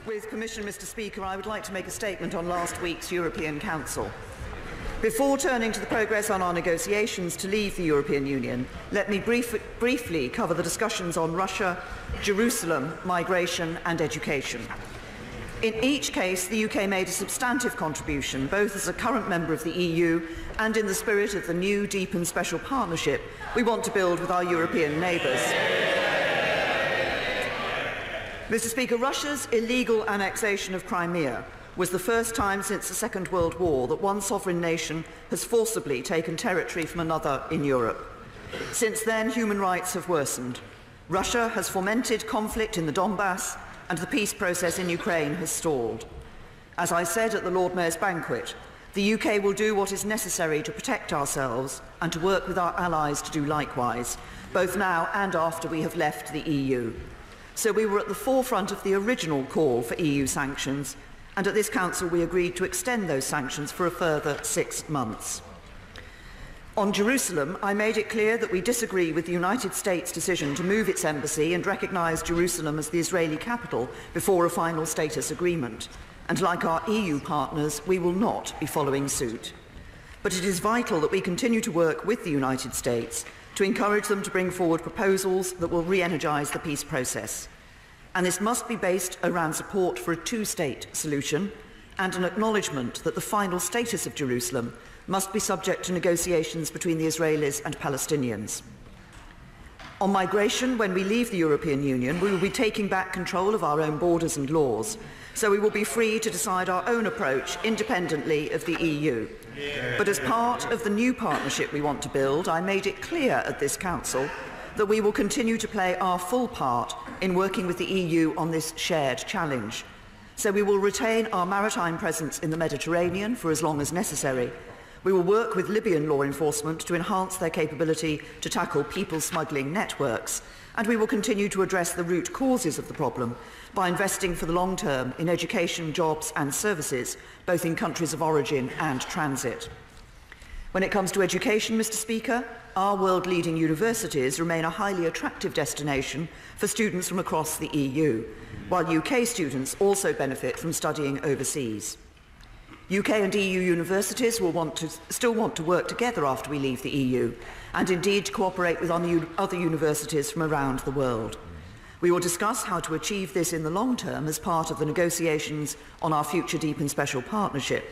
With permission, Mr. Speaker, I would like to make a statement on last week's European Council. Before turning to the progress on our negotiations to leave the European Union, let me briefly cover the discussions on Russia, Jerusalem, migration and education. In each case, the UK made a substantive contribution, both as a current member of the EU and in the spirit of the new, deep and special partnership we want to build with our European neighbours. Mr. Speaker, Russia's illegal annexation of Crimea was the first time since the Second World War that one sovereign nation has forcibly taken territory from another in Europe. Since then, human rights have worsened. Russia has fomented conflict in the Donbass, and the peace process in Ukraine has stalled. As I said at the Lord Mayor's banquet, the UK will do what is necessary to protect ourselves and to work with our allies to do likewise, both now and after we have left the EU. So we were at the forefront of the original call for EU sanctions, and at this Council we agreed to extend those sanctions for a further 6 months. On Jerusalem, I made it clear that we disagree with the United States' decision to move its embassy and recognise Jerusalem as the Israeli capital before a final status agreement. And like our EU partners, we will not be following suit. But it is vital that we continue to work with the United States to encourage them to bring forward proposals that will re-energise the peace process. And this must be based around support for a two-state solution and an acknowledgement that the final status of Jerusalem must be subject to negotiations between the Israelis and Palestinians. On migration, when we leave the European Union, we will be taking back control of our own borders and laws, so we will be free to decide our own approach independently of the EU. But as part of the new partnership we want to build, I made it clear at this Council that we will continue to play our full part in working with the EU on this shared challenge. So we will retain our maritime presence in the Mediterranean for as long as necessary. We will work with Libyan law enforcement to enhance their capability to tackle people smuggling networks, and we will continue to address the root causes of the problem by investing for the long term in education, jobs and services, both in countries of origin and transit. When it comes to education, Mr. Speaker, our world-leading universities remain a highly attractive destination for students from across the EU, while UK students also benefit from studying overseas. UK and EU universities will still want to work together after we leave the EU, and indeed to cooperate with other universities from around the world. We will discuss how to achieve this in the long term as part of the negotiations on our future deep and special partnership.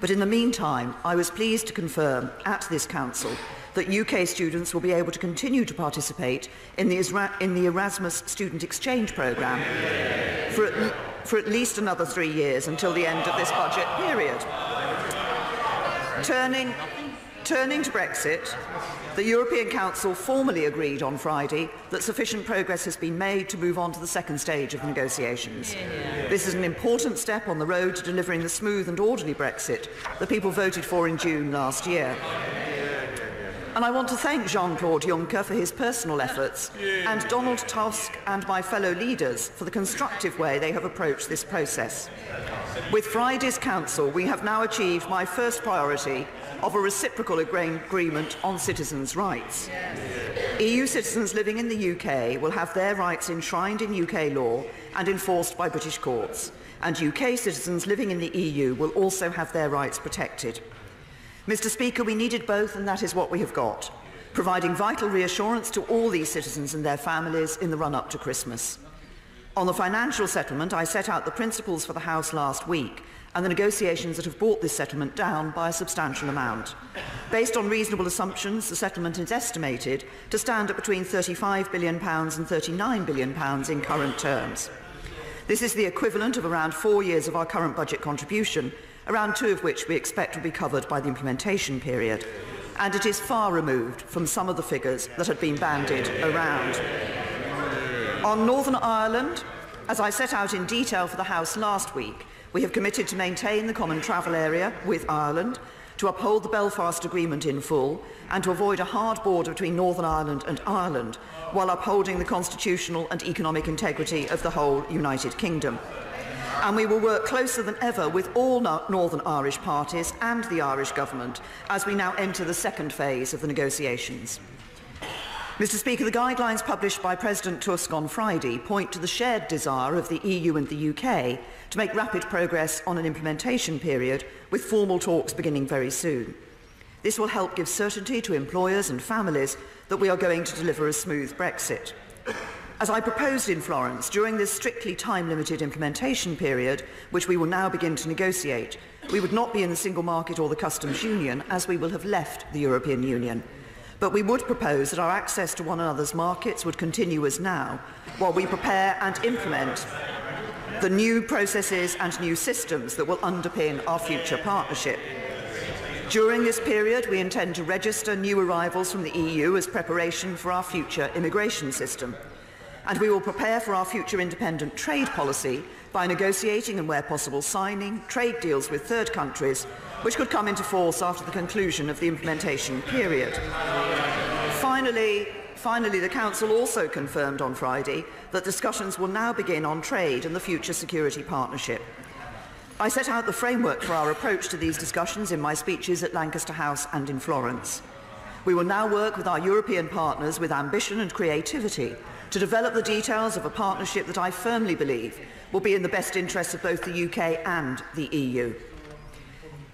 But in the meantime, I was pleased to confirm at this Council that UK students will be able to continue to participate in the Erasmus Student Exchange Programme for at least another 3 years until the end of this budget period. Turning to Brexit, the European Council formally agreed on Friday that sufficient progress has been made to move on to the second stage of negotiations. This is an important step on the road to delivering the smooth and orderly Brexit that people voted for in June last year. And I want to thank Jean-Claude Juncker for his personal efforts and Donald Tusk and my fellow leaders for the constructive way they have approached this process. With Friday's Council, we have now achieved my first priority of a reciprocal agreement on citizens' rights. EU citizens living in the UK will have their rights enshrined in UK law and enforced by British courts, and UK citizens living in the EU will also have their rights protected. Mr. Speaker, we needed both, and that is what we have got, providing vital reassurance to all these citizens and their families in the run-up to Christmas. On the financial settlement, I set out the principles for the House last week and the negotiations that have brought this settlement down by a substantial amount. Based on reasonable assumptions, the settlement is estimated to stand at between £35 billion and £39 billion in current terms. This is the equivalent of around 4 years of our current budget contribution, around 2 of which we expect will be covered by the implementation period. And it is far removed from some of the figures that had been bandied around. On Northern Ireland, as I set out in detail for the House last week, we have committed to maintain the common travel area with Ireland, to uphold the Belfast Agreement in full, and to avoid a hard border between Northern Ireland and Ireland, while upholding the constitutional and economic integrity of the whole United Kingdom. And we will work closer than ever with all Northern Irish parties and the Irish Government as we now enter the second phase of the negotiations. Mr. Speaker, the guidelines published by President Tusk on Friday point to the shared desire of the EU and the UK to make rapid progress on an implementation period, with formal talks beginning very soon. This will help give certainty to employers and families that we are going to deliver a smooth Brexit. As I proposed in Florence, during this strictly time-limited implementation period, which we will now begin to negotiate, we would not be in the single market or the customs union, as we will have left the European Union. But we would propose that our access to one another's markets would continue as now, while we prepare and implement the new processes and new systems that will underpin our future partnership. During this period, we intend to register new arrivals from the EU as preparation for our future immigration system. And we will prepare for our future independent trade policy by negotiating and, where possible, signing trade deals with third countries, which could come into force after the conclusion of the implementation period. Finally, the Council also confirmed on Friday that discussions will now begin on trade and the future security partnership. I set out the framework for our approach to these discussions in my speeches at Lancaster House and in Florence. We will now work with our European partners with ambition and creativity to develop the details of a partnership that I firmly believe will be in the best interests of both the UK and the EU.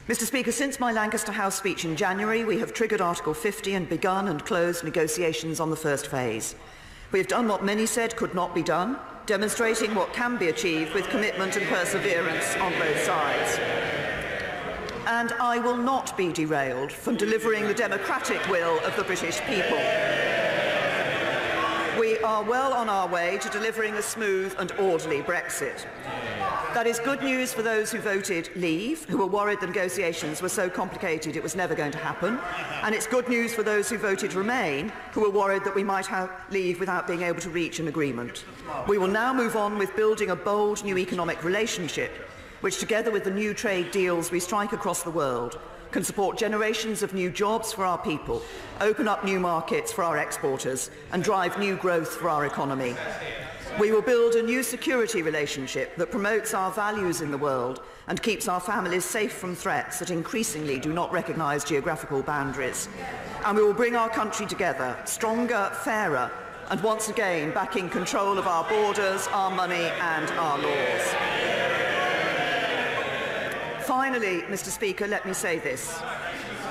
Mr. Speaker, since my Lancaster House speech in January, we have triggered Article 50 and begun and closed negotiations on the first phase. We have done what many said could not be done, demonstrating what can be achieved with commitment and perseverance on both sides. And I will not be derailed from delivering the democratic will of the British people. We are well on our way to delivering a smooth and orderly Brexit. That is good news for those who voted leave, who were worried the negotiations were so complicated it was never going to happen. And it's good news for those who voted remain, who were worried that we might leave without being able to reach an agreement. We will now move on with building a bold new economic relationship, which, together with the new trade deals we strike across the world, can support generations of new jobs for our people, open up new markets for our exporters, and drive new growth for our economy. We will build a new security relationship that promotes our values in the world and keeps our families safe from threats that increasingly do not recognise geographical boundaries. And we will bring our country together, stronger, fairer, and once again back in control of our borders, our money and our laws. Finally, Mr. Speaker, let me say this.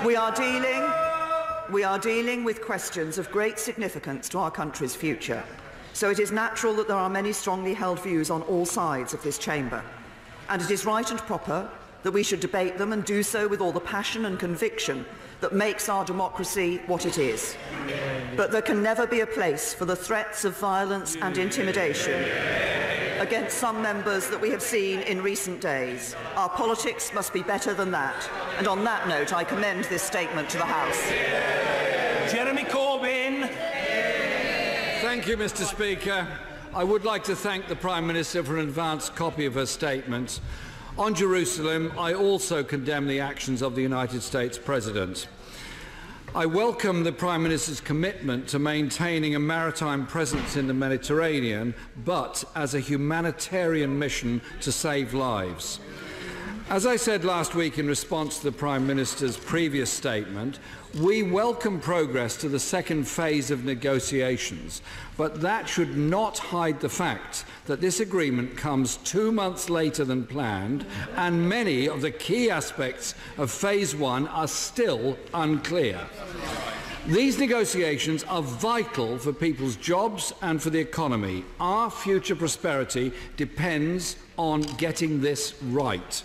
We are dealing with questions of great significance to our country's future. So it is natural that there are many strongly held views on all sides of this chamber. And it is right and proper that we should debate them and do so with all the passion and conviction that makes our democracy what it is. But there can never be a place for the threats of violence and intimidation against some members that we have seen in recent days. Our politics must be better than that. And on that note, I commend this statement to the House. Jeremy Corbyn. Thank you, Mr. Speaker. I would like to thank the Prime Minister for an advanced copy of her statement. On Jerusalem, I also condemn the actions of the United States President. I welcome the Prime Minister's commitment to maintaining a maritime presence in the Mediterranean, but as a humanitarian mission to save lives. As I said last week in response to the Prime Minister's previous statement, we welcome progress to the second phase of negotiations, but that should not hide the fact that this agreement comes 2 months later than planned, and many of the key aspects of Phase 1 are still unclear. These negotiations are vital for people's jobs and for the economy. Our future prosperity depends on getting this right.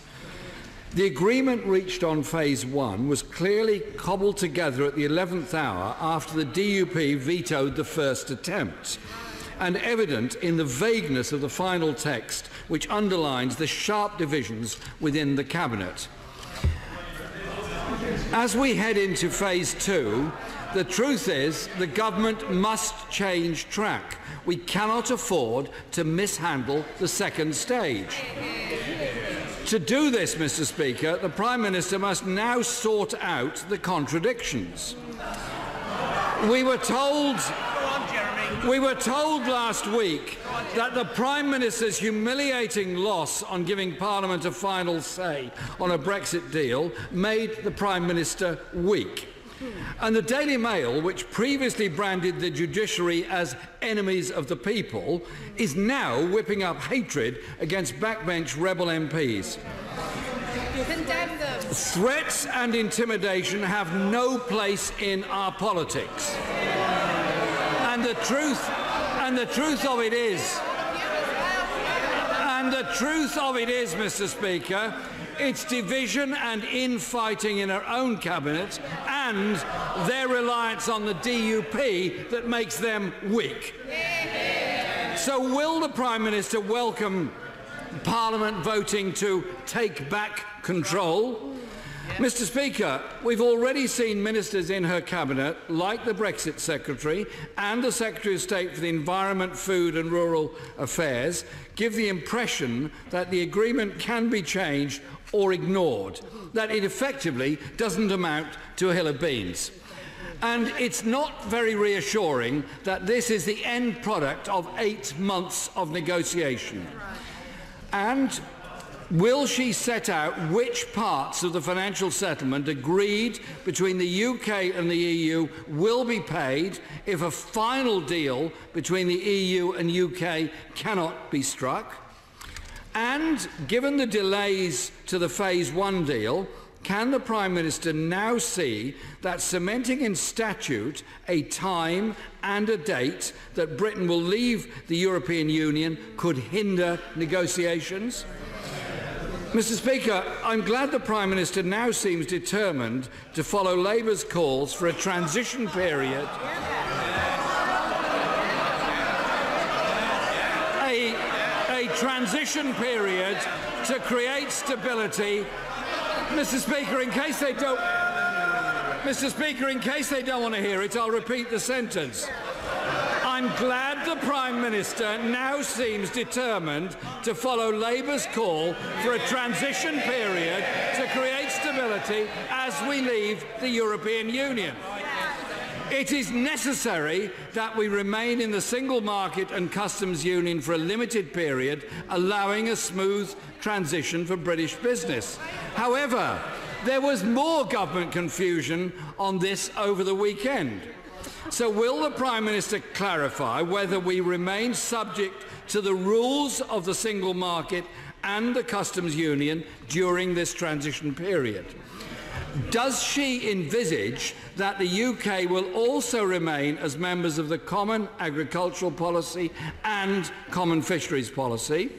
The agreement reached on Phase 1 was clearly cobbled together at the 11th hour after the DUP vetoed the first attempt, and evident in the vagueness of the final text, which underlines the sharp divisions within the Cabinet. As we head into Phase 2, the truth is the government must change track. We cannot afford to mishandle the second stage. To do this, Mr. Speaker, the Prime Minister must now sort out the contradictions. We were told last week that the Prime Minister's humiliating loss on giving Parliament a final say on a Brexit deal made the Prime Minister weak. And the Daily Mail, which previously branded the judiciary as enemies of the people, is now whipping up hatred against backbench rebel MPs. Condemn them. Threats and intimidation have no place in our politics. And the truth of it is, Mr. Speaker, it's division and infighting in our own cabinet and their reliance on the DUP that makes them weak. So will the Prime Minister welcome Parliament voting to take back control? Mr. Speaker, we've already seen ministers in her cabinet, like the Brexit Secretary and the Secretary of State for the Environment, Food and Rural Affairs, give the impression that the agreement can be changed or ignored, that it effectively doesn't amount to a hill of beans. And it's not very reassuring that this is the end product of 8 months of negotiation. And will she set out which parts of the financial settlement agreed between the UK and the EU will be paid if a final deal between the EU and UK cannot be struck? And given the delays to the Phase 1 deal, can the Prime Minister now see that cementing in statute a time and a date that Britain will leave the European Union could hinder negotiations? Mr. Speaker, I'm glad the Prime Minister now seems determined to follow Labour's calls for a transition period, a transition period to create stability. Mr. Speaker, in case they don't want to hear it, I'll repeat the sentence. I'm glad the Prime Minister now seems determined to follow Labour's call for a transition period to create stability as we leave the European Union. It is necessary that we remain in the single market and customs union for a limited period, allowing a smooth transition for British business. However, there was more government confusion on this over the weekend. So will the Prime Minister clarify whether we remain subject to the rules of the single market and the customs union during this transition period? Does she envisage that the UK will also remain as members of the Common Agricultural Policy and Common Fisheries Policy?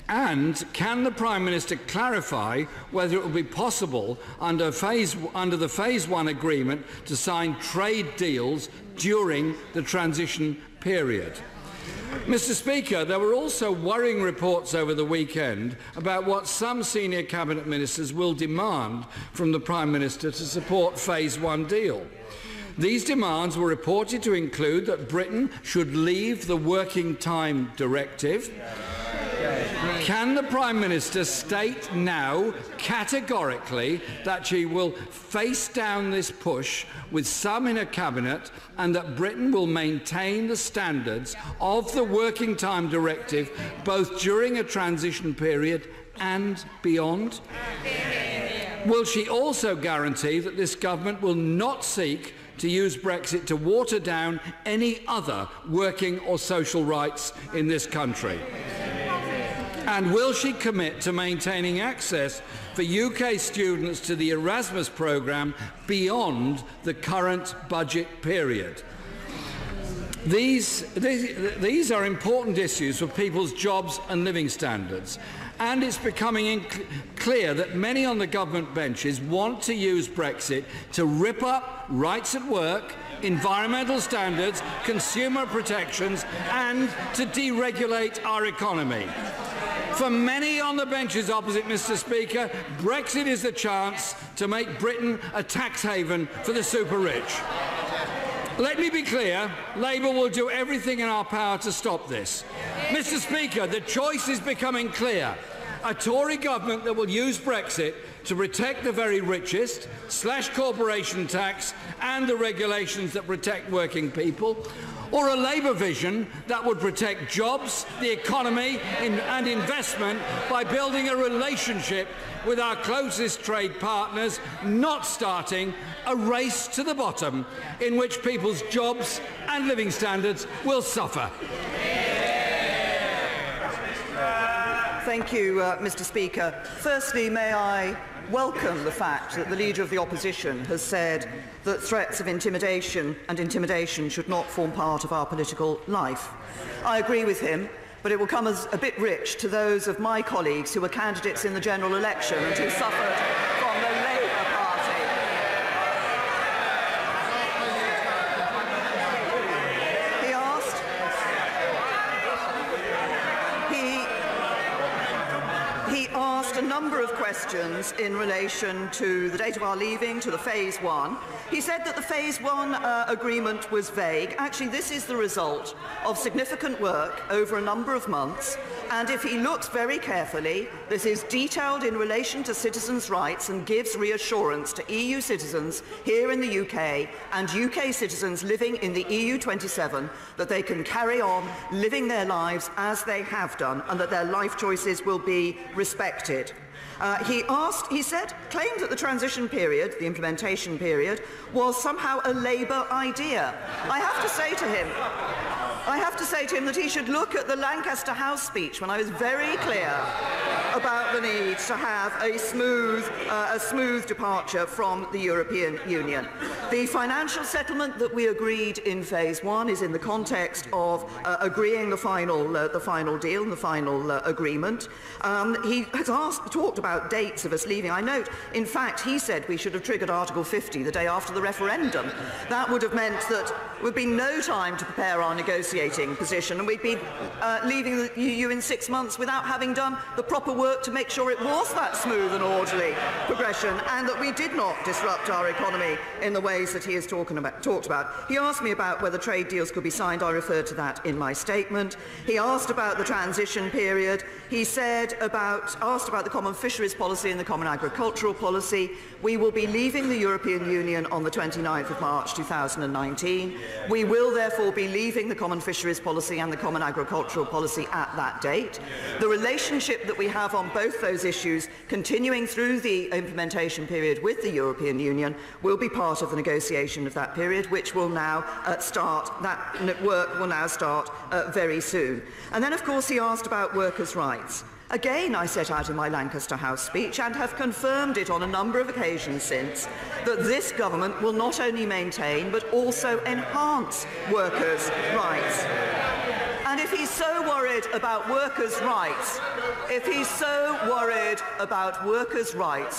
And can the Prime Minister clarify whether it will be possible under the Phase 1 agreement to sign trade deals during the transition period? Mr. Speaker, there were also worrying reports over the weekend about what some senior cabinet ministers will demand from the Prime Minister to support Phase 1 deal. These demands were reported to include that Britain should leave the Working Time Directive. Can the Prime Minister state now categorically that she will face down this push with some in her cabinet and that Britain will maintain the standards of the Working Time Directive both during a transition period and beyond? Will she also guarantee that this government will not seek to use Brexit to water down any other working or social rights in this country? And will she commit to maintaining access for UK students to the Erasmus programme beyond the current budget period? These are important issues for people's jobs and living standards, and it's becoming clear that many on the government benches want to use Brexit to rip up rights at work, environmental standards, consumer protections, and to deregulate our economy. For many on the benches opposite, Mr. Speaker, Brexit is the chance to make Britain a tax haven for the super rich. Let me be clear, Labour will do everything in our power to stop this. Mr. Speaker, the choice is becoming clear. A Tory government that will use Brexit to protect the very richest, slash corporation tax and the regulations that protect working people, or a Labour vision that would protect jobs, the economy and investment by building a relationship with our closest trade partners, not starting a race to the bottom in which people's jobs and living standards will suffer. Thank you, Mr. Speaker. Firstly, may I welcome the fact that the Leader of the Opposition has said that threats of intimidation and intimidation should not form part of our political life. I agree with him, but it will come as a bit rich to those of my colleagues who were candidates in the general election and who suffered from the Labour Party. He asked a number of questions in relation to the date of our leaving, to the Phase 1. He said that the Phase 1 agreement was vague. Actually, this is the result of significant work over a number of months, and if he looks very carefully, this is detailed in relation to citizens' rights and gives reassurance to EU citizens here in the UK and UK citizens living in the EU 27 that they can carry on living their lives as they have done and that their life choices will be respected. He claimed that the transition period, the implementation period, was somehow a Labour idea. I have to say to him that he should look at the Lancaster House speech when I was very clear about the need to have a smooth departure from the European Union. The financial settlement that we agreed in Phase 1 is in the context of agreeing the final deal and the final agreement. He has talked about dates of us leaving. I note, in fact, he said we should have triggered Article 50 the day after the referendum. That would have meant that there would be no time to prepare our negotiating position, and we'd be leaving the EU in 6 months without having done the proper work to make sure it was that smooth and orderly progression, and that we did not disrupt our economy in the ways that he has talked about. He asked me about whether trade deals could be signed. I referred to that in my statement. He asked about the transition period. He asked about the common fisheries policy and the common agricultural policy. We will be leaving the European Union on the 29th of March 2019. We will therefore be leaving the common fisheries policy and the common agricultural policy at that date. The relationship that we have on both those issues, continuing through the implementation period with the European Union, will be part of the negotiation of that period, which will now start. That work will now start very soon. And then, of course, he asked about workers' rights. Again, I set out in my Lancaster House speech, and have confirmed it on a number of occasions since, that this government will not only maintain but also enhance workers' rights. And if he's so worried about workers' rights,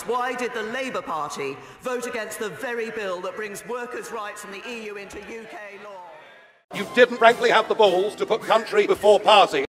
why did the Labour Party vote against the very bill that brings workers' rights in the EU into UK law? You didn't frankly have the balls to put country before party.